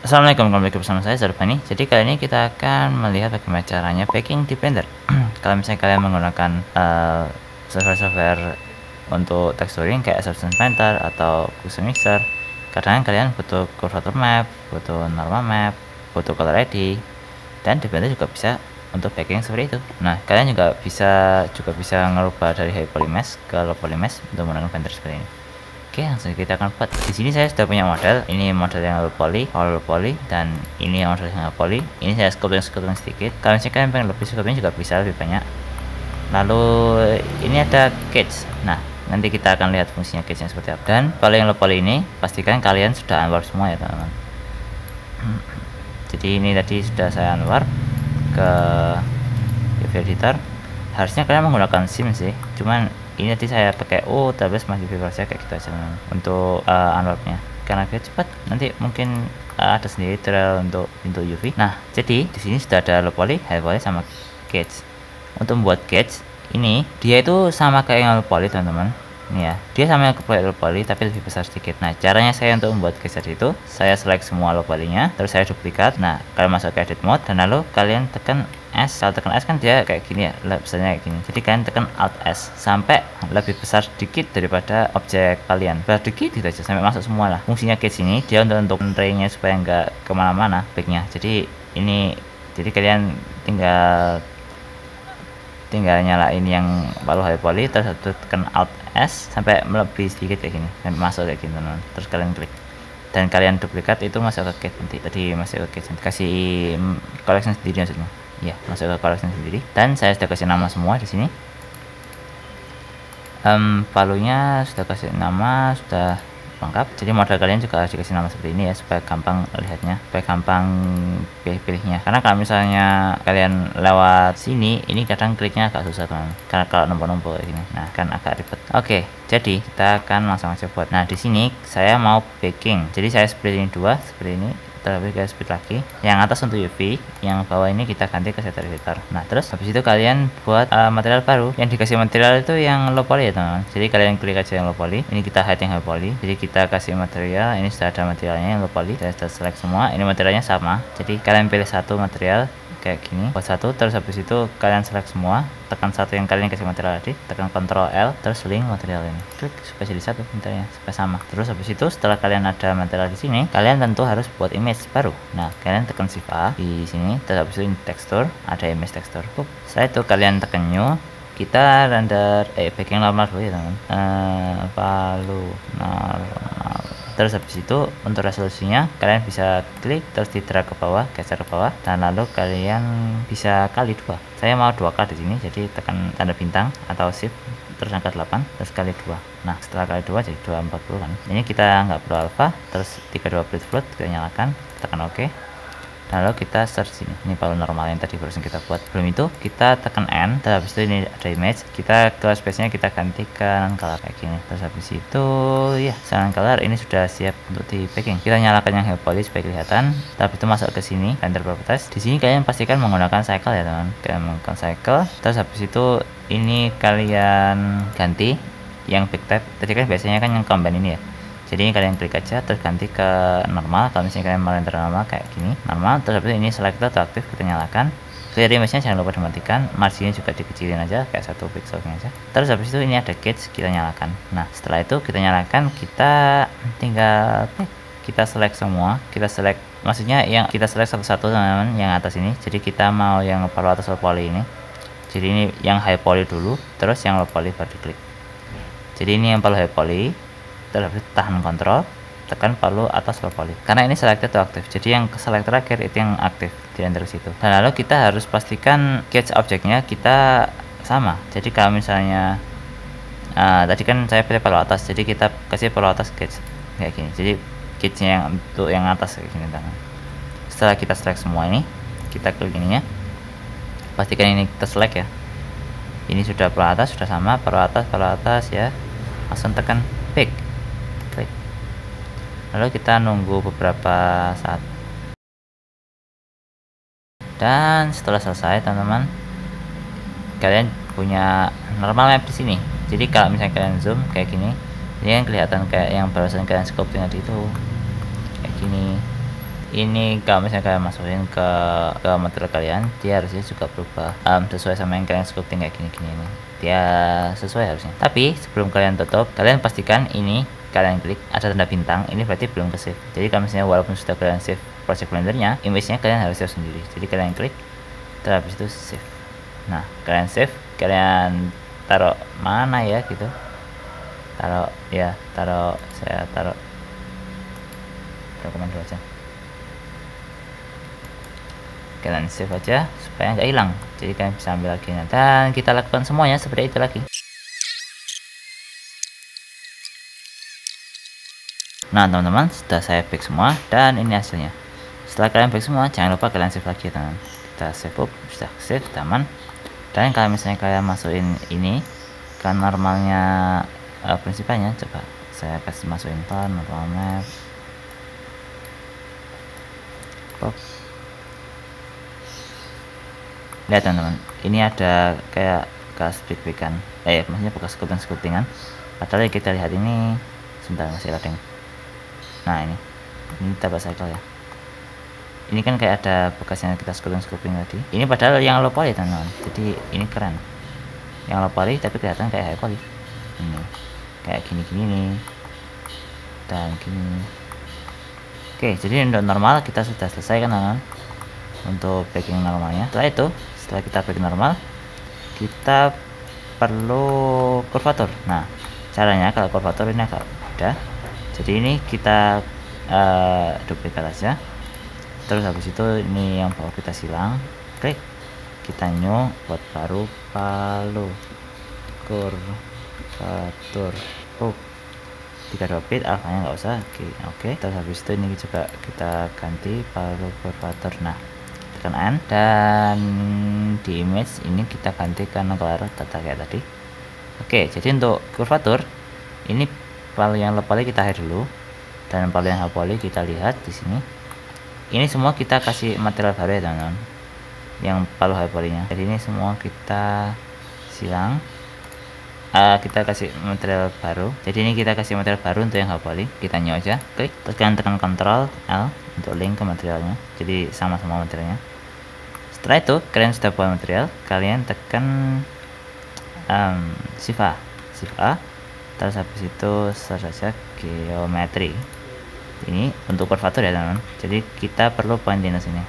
Assalamualaikum, kembali lagi bersama saya Zarbani. Jadi kali ini kita akan melihat bagaimana caranya packing di Blender. Kalau misalnya kalian menggunakan software-software untuk texturing kayak Substance Painter atau Custom Mixer, kadang kalian butuh curvature map, butuh normal map, butuh color ID, dan di Blender juga bisa untuk packing seperti itu. Nah, kalian juga bisa ngerubah dari high poly mesh ke low poly mesh untuk menggunakan Blender seperti ini. Oke, langsung kita akan buat. Di sini saya sudah punya model. Ini model yang low poly, all low poly, dan ini yang model yang high poly. Ini saya sculpting sedikit. Kalau misalnya kalian pengen lebih sculpting juga bisa lebih banyak. Lalu ini ada cage. Nah, nanti kita akan lihat fungsinya cage yang seperti apa. Dan kalau yang low poly ini pastikan kalian sudah unwarp semua ya teman-teman. Jadi ini tadi sudah saya unwarp ke UV editor. Harusnya kalian menggunakan sim sih, cuman ini tadi saya pakai tapi masih bebas kayak gitu aja untuk unwarpnya karena biar cepat. Nanti mungkin ada sendiri tutorial untuk UV. Nah, jadi di sini sudah ada low poly, high poly, sama cage. Untuk membuat cage ini dia itu sama kayak yang low poly teman-teman. Ini ya, dia sama yang low poly tapi lebih besar sedikit. Nah, caranya saya untuk membuat cage itu, saya select semua low polynya, terus saya duplikat. Nah, kalian masuk ke edit mode dan lalu kalian tekan S. Kalau tekan S kan dia kayak gini ya, besarnya kayak gini. Jadi kalian tekan Alt S sampai lebih besar sedikit daripada objek kalian, besar dikit gitu aja sampai masuk semua lah. Fungsinya cage ini dia untuk raynya supaya nggak kemana-mana backnya. Jadi ini, jadi kalian tinggal nyalain yang palu high poly, terus tekan Alt S sampai lebih sedikit kayak gini, sampai masuk kayak gini teman. Terus kalian klik dan kalian duplikat itu masuk ke cage nanti. Tadi masuk ke cage, kasih collection sendiri maksudnya. Ya, masuk ke collection sendiri. Dan saya sudah kasih nama semua di sini. Palunya sudah kasih nama, sudah lengkap. Jadi model kalian juga harus dikasih nama seperti ini ya, supaya gampang lihatnya, supaya gampang pilih-pilihnya. Karena kalau misalnya kalian lewat sini, ini kadang kliknya agak susah teman. Karena kalau numpuk-numpuk kayak gini, nah kan agak ribet. Oke, jadi kita akan langsung aja buat. Nah, di sini saya mau baking. Jadi saya split ini dua seperti ini. Terlebih kita split lagi, yang atas untuk UV, yang bawah ini kita ganti ke shader editor. Nah, terus habis itu kalian buat material baru. Yang dikasih material itu yang low poly ya teman-teman. Jadi kalian klik aja yang low poly. Ini kita hide yang high poly. Jadi kita kasih material. Ini sudah ada materialnya yang low poly. Saya sudah select semua. Ini materialnya sama. Jadi kalian pilih satu material kayak gini, buat satu. Terus habis itu kalian select semua, tekan satu yang kalian kasih material tadi, tekan Ctrl L, terus link material ini, klik supaya jadi satu materialnya, supaya sama. Terus habis itu setelah kalian ada material di sini, kalian tentu harus buat image baru. Nah, kalian tekan Shift A di sini, terus habis itu ini tekstur, ada image tekstur. Setelah itu kalian tekan new, kita render background normal dulu ya teman. Palu normal. Terus habis itu untuk resolusinya kalian bisa klik terus di drag ke bawah, geser ke bawah, dan lalu kalian bisa kali 2. Saya mau 2K di sini, jadi tekan tanda bintang atau shift terus angka 8 terus kali 2. Nah, setelah kali 2 jadi 240 kan. Ini kita nggak perlu alpha, terus 32 bit float kita nyalakan, tekan OK. Lalu kita search sini, ini palu normal yang tadi barusan kita buat. Sebelum itu kita tekan N, terus habis itu ini ada image, kita ke space nya kita gantikan color kayak gini. Terus habis itu ya sun color ini sudah siap untuk di packing. Kita nyalakan yang high poly supaya kelihatan. Tapi itu masuk ke sini render properties. Di sini kalian pastikan menggunakan cycle ya teman. Kalian menggunakan cycle. Terus habis itu ini kalian ganti yang back type. Tadi kan biasanya kan yang combine ini ya. Jadi ini kalian klik aja terus ganti ke normal. Kalau misalnya kalian mau render normal kayak gini, normal. Terus habis ini selector atau aktif kita nyalakan. Clear image-nya jangan lupa dimatikan, marginnya juga dikecilin aja kayak 1 pixelnya aja. Terus habis itu ini ada gauge kita nyalakan. Nah, setelah itu kita nyalakan, kita tinggal kita select semua, kita select, maksudnya yang kita select satu-satu teman-teman yang atas ini. Jadi kita mau yang palu atas low poly ini. Jadi ini yang high poly dulu, terus yang low poly baru diklik. Jadi ini yang palu high poly. Terus tahan kontrol, tekan palu atas low poly. Karena ini selected to aktif. Jadi yang select terakhir itu yang aktif di render situ. Dan lalu kita harus pastikan gauge objeknya kita sama. Jadi kalau misalnya tadi kan saya pilih palu atas, jadi kita kasih palu atas gauge kayak gini. Jadi gauge-nya yang untuk yang atas kayak gini teman. Setelah kita select semua ini, kita klik ininya. Pastikan ini kita select ya. Ini sudah palu atas sudah sama, palu atas ya. Langsung tekan pick. Lalu kita nunggu beberapa saat, dan setelah selesai teman-teman, kalian punya normal map di sini. Jadi kalau misalnya kalian zoom kayak gini, ini kan kelihatan kayak yang barusan kalian sculpting tadi itu kayak gini. ini kalau misalnya kalian masukin ke material kalian, dia harusnya juga berubah sesuai sama yang kalian sculpting kayak gini-gini ini. Dia sesuai harusnya. Tapi sebelum kalian tutup, kalian pastikan ini kalian klik ada tanda bintang, ini berarti belum ke save. Jadi kalau misalnya walaupun sudah kalian save project blendernya, image-nya kalian harus save sendiri. Jadi kalian klik, terus habis itu save. Nah, kalian save, kalian taruh mana ya gitu. Saya taruh dokumen dulu aja. Kalian save aja supaya nggak hilang, jadi kalian bisa ambil lagi, dan kita lakukan semuanya seperti itu lagi. Nah teman-teman, sudah saya back semua dan ini hasilnya. Setelah kalian back semua, jangan lupa kalian save lagi teman. Kita save up, sudah save teman. Dan kalau misalnya kalian masukin ini ke normalnya prinsipalnya, coba saya kasih masukin normal map. Lihat teman-teman, ini ada kayak bekas pik-pikan, maksudnya bekas sculpting-sculptingan. Padahal kita lihat ini, sebentar masih loading. Nah ini double cycle ya. Ini kan kayak ada bekasnya kita sculpting tadi. Ini padahal yang low poly teman-teman. Jadi ini keren. Yang low poly tapi kelihatan kayak high poly. Ini kayak gini-gini nih. Dan gini. Oke, jadi untuk normal kita sudah selesai kan teman-teman. Untuk backing normalnya. Setelah kita backing normal, kita perlu kurvatur. Nah, caranya kalau kurvatur ini agak beda. Jadi ini kita duplikat aja. Terus habis itu ini yang bawah kita silang, klik, kita new, buat baru palu kurvatur. 32 bit, alfanya nggak usah. Oke. Terus habis itu ini juga kita ganti palu kurvatur. Nah, tekan N, dan di image ini kita ganti ke color data kayak tadi. Oke, jadi untuk kurvatur ini palu yang low poly kita hide dulu, dan palu yang high poly kita lihat di sini. Ini semua kita kasih material baru ya teman-teman, yang palu high polynya. Jadi ini semua kita silang, kita kasih material baru. Jadi ini kita kasih material baru untuk yang high poly. Kita new aja, klik, terus kalian tekan Ctrl L untuk link ke materialnya, jadi sama-sama materialnya. Setelah itu kalian sudah buat material, kalian tekan Shift A, terus habis itu search saja geometri. Ini untuk kurvatur ya teman-teman. Jadi kita perlu pointiness ini.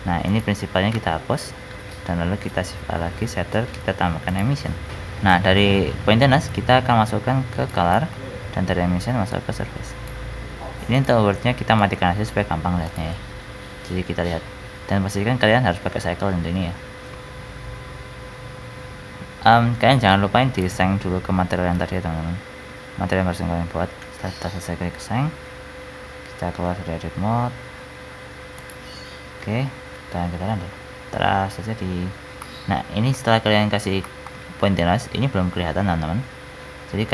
Nah ini prinsipalnya kita hapus, dan lalu kita Shift A lagi, setter, kita tambahkan emission. Nah dari pointiness kita akan masukkan ke color, dan dari emission masuk ke surface. Ini untuk wordnya kita matikan aja supaya gampang lihatnya ya. Jadi kita lihat, dan pastikan kalian harus pakai cycle untuk ini ya. Kalian jangan lupain desain dulu ke material yang tadi ya teman-teman. Material yang harus kalian buat. Setelah kita selesai klik desain, kita keluar dari edit mode. Oke, dan kita render. Terus saja di. Nah ini setelah kalian kasih pointiness, ini belum kelihatan teman-teman. Jadi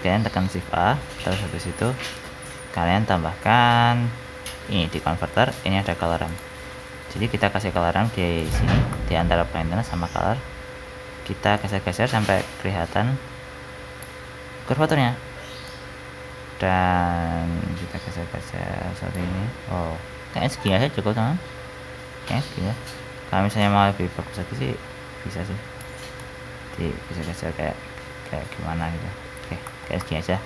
kalian tekan Shift A, terus habis itu kalian tambahkan ini di converter, ini ada color ramp. Jadi kita kasih color ramp di sini, di antara pointiness sama color. Kita geser-geser sampai kelihatan kurvaturnya, dan kita geser-geser seperti ini. Oh, kayaknya segini aja cukup teman. Kayaknya segini ya. Kalau misalnya mau lebih bagus lagi sih bisa sih, di geser-geser kayak gimana gitu. Oke, kayak segini aja.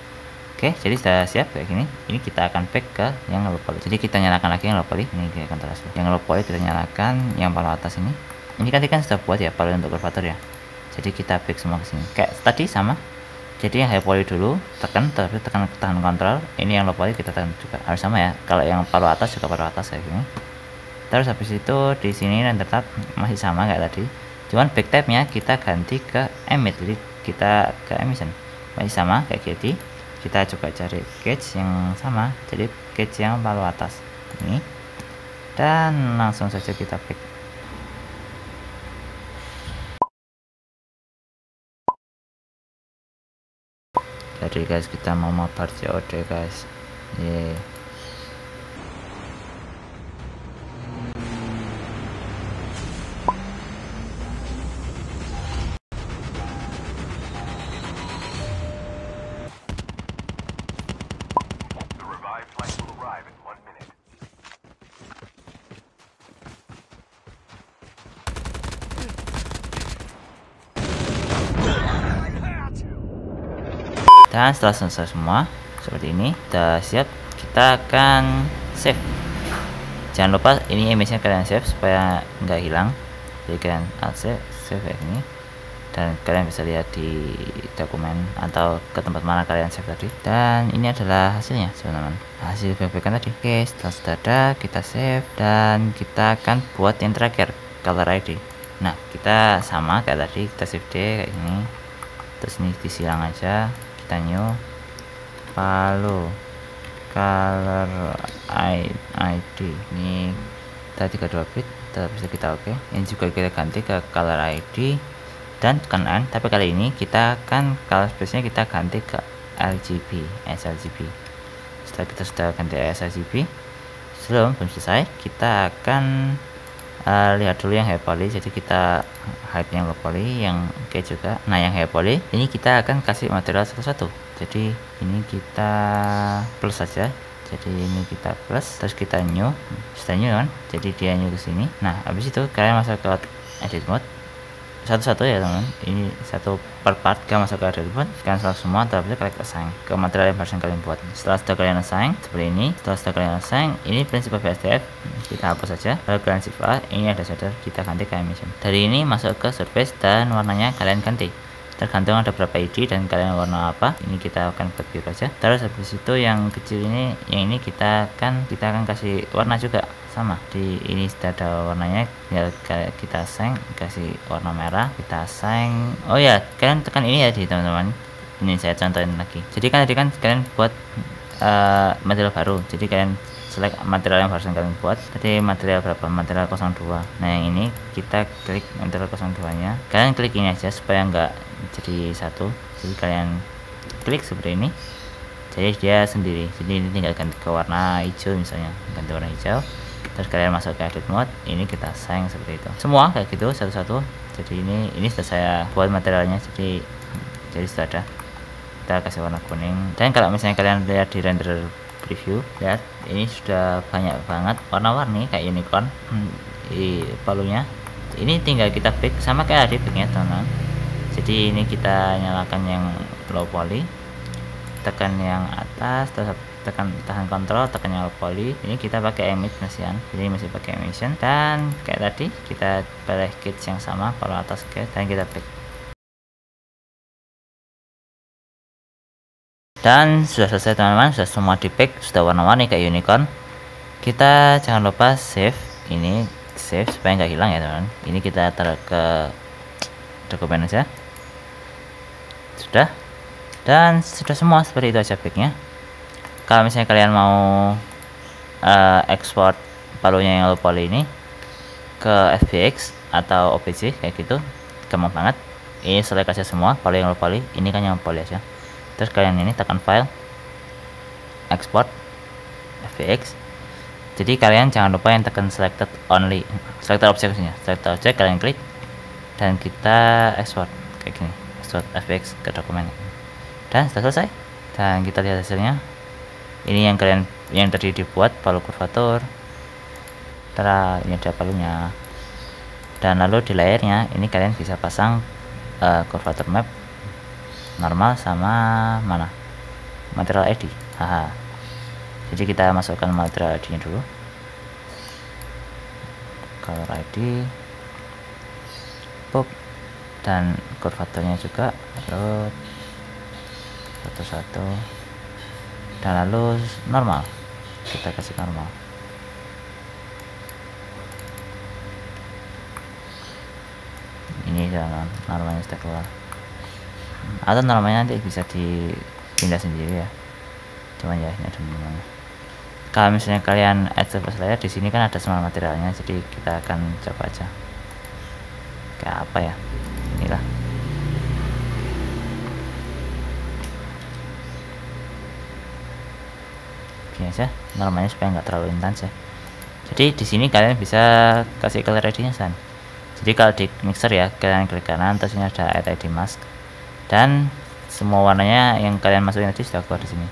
Oke, jadi sudah siap kayak gini. Ini kita akan back ke yang low poly. Jadi kita nyalakan lagi yang low poly. Ini dia kontras. Yang low poly kita nyalakan yang paling atas ini. Ini kan sudah buat ya palu untuk kurvatur ya. Jadi kita back semua ke sini. Kayak tadi sama. Jadi yang high poly dulu tekan, tapi tekan kontrol. Ini yang low poly kita tekan juga. Harus sama ya. Kalau yang palu atas juga palu atas kayak gini. Terus habis itu di sini render tab masih sama kayak tadi. Cuman back tab-nya kita ganti ke emit. Jadi kita ke emission. Masih sama kayak gitu. Kita coba cari gauge yang sama, jadi gauge yang palu atas ini, dan langsung saja kita pick. Jadi guys, kita mau mabar COD guys. Dan setelah selesai semua seperti ini, sudah siap, kita akan save. Jangan lupa ini image-nya kalian save supaya nggak hilang. Jadi kalian save kayak ini, dan kalian bisa lihat di dokumen atau ke tempat mana kalian save tadi. Dan ini adalah hasilnya teman-teman, hasil bebek tadi. Oke, setelah sudah ada, kita save dan kita akan buat yang terakhir, color ID. Nah, kita sama kayak tadi, kita save kayak ini, terus ini disilang aja, kita new Palu color ID, ini kita 32 bit, bisa kita oke. Ini juga kita ganti ke color ID dan tekan N, tapi kali ini kita akan color space nya kita ganti ke sRGB. Setelah kita sudah ganti sRGB, belum selesai, kita akan lihat dulu yang high poly. Jadi kita hide yang low poly, yang oke juga. Nah, yang high poly ini kita akan kasih material satu-satu. Jadi ini kita plus saja. Jadi ini kita plus, terus kita new, setelah new kan, jadi dia new ke sini. Nah, habis itu kalian masuk ke edit mode satu-satu ya teman. Ini satu per part, kalian masuk ke edit mode, kalian select semua, terus kalian assign ke material yang barusan kalian buat. Setelah sudah kalian assign seperti ini, setelah kalian assign, ini prinsip VSTF kita hapus saja. Lalu kalian shift A, ini ada shader, kita ganti ke emission. Dari ini masuk ke surface dan warnanya kalian ganti, tergantung ada berapa ID dan kalian warna apa. Ini kita akan buat biru aja. Terus habis itu yang kecil ini, yang ini kita akan kasih warna juga sama. Di ini sudah ada warnanya, tinggal kita assign, kasih warna merah, kita assign. Oh ya, kalian tekan ini ya di teman-teman. Ini saya contohin lagi. Jadi kan tadi kan kalian buat material baru. Jadi kalian select material yang barusan kalian buat. Tadi material berapa? Material 02. Nah, yang ini kita klik material 02 nya. Kalian klik ini aja supaya enggak jadi satu. Jadi kalian klik seperti ini, jadi dia sendiri. Jadi ini tinggal ganti ke warna hijau misalnya, ganti warna hijau. Terus kalian masuk ke edit mode, ini kita assign seperti itu. Semua kayak gitu satu-satu. Jadi ini sudah saya buat materialnya. Jadi sudah ada. Kita kasih warna kuning. Dan kalau misalnya kalian lihat di render preview, lihat ini sudah banyak banget warna-warni kayak unicorn di palunya. Ini tinggal kita pick sama kayak di picknya teman-teman. Jadi ini kita nyalakan yang low poly, tekan yang atas, terus tekan tahan kontrol, tekan yang low poly. Ini kita pakai emission, jadi masih pakai emission. Dan kayak tadi kita pilih kit yang sama, palu atas ke, dan kita pick. Dan sudah selesai teman-teman, sudah semua di pick, sudah warna-warni kayak unicorn. Kita jangan lupa save, ini save supaya nggak hilang ya teman-teman. Ini kita taruh ke dokumen aja. Sudah, dan sudah semua seperti itu aja picknya. Kalau misalnya kalian mau ekspor palunya yang low poly ini ke FBX atau OBJ kayak gitu, gampang banget. Ini select aja semua palu yang low poly, ini kan yang low poly aja. Terus kalian ini tekan file, export FBX. Jadi kalian jangan lupa yang tekan selected only, selected object nya, selected object kalian klik dan kita export kayak gini, export FBX ke dokumen. Dan sudah selesai. Dan kita lihat hasilnya. Ini yang tadi dibuat palu kurvatur. Ini ada palunya. Dan lalu di layarnya ini kalian bisa pasang kurvatur map normal sama mana material ID. Jadi kita masukkan material ID nya dulu, color ID, pop, dan kurvaturnya juga, lalu satu-satu, dan lalu normal, kita kasih normal. Ini jalan normalnya sudah keluar, atau normalnya nanti bisa dipindah sendiri ya, cuman ya ini ada namanya. Kalau misalnya kalian add surface layer, di sini kan ada semua materialnya, jadi kita akan coba aja kayak apa ya. Inilah, gini aja normalnya supaya nggak terlalu intens ya. Jadi di sini kalian bisa kasih color ID-nya san. Jadi kalau di mixer ya, kalian klik kanan, terus ini ada add ID mask, dan semua warnanya yang kalian masukin tadi sudah keluar di sini.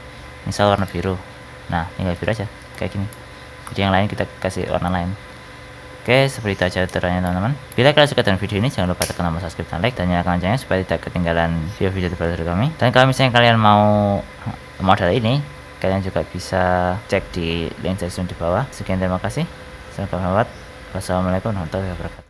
Misal warna biru, nah tinggal biru aja kayak gini. Jadi yang lain kita kasih warna lain. Oke, seperti itu aja tutorialnya teman-teman. Bila kalian suka dengan video ini, jangan lupa tekan tombol subscribe dan like, dan nyalakan loncengnya supaya tidak ketinggalan video-video terbaru dari kami. Dan kalau misalnya kalian mau modal ini, kalian juga bisa cek di link deskripsi di bawah. Sekian, terima kasih. Wassalamualaikum warahmatullahi wabarakatuh.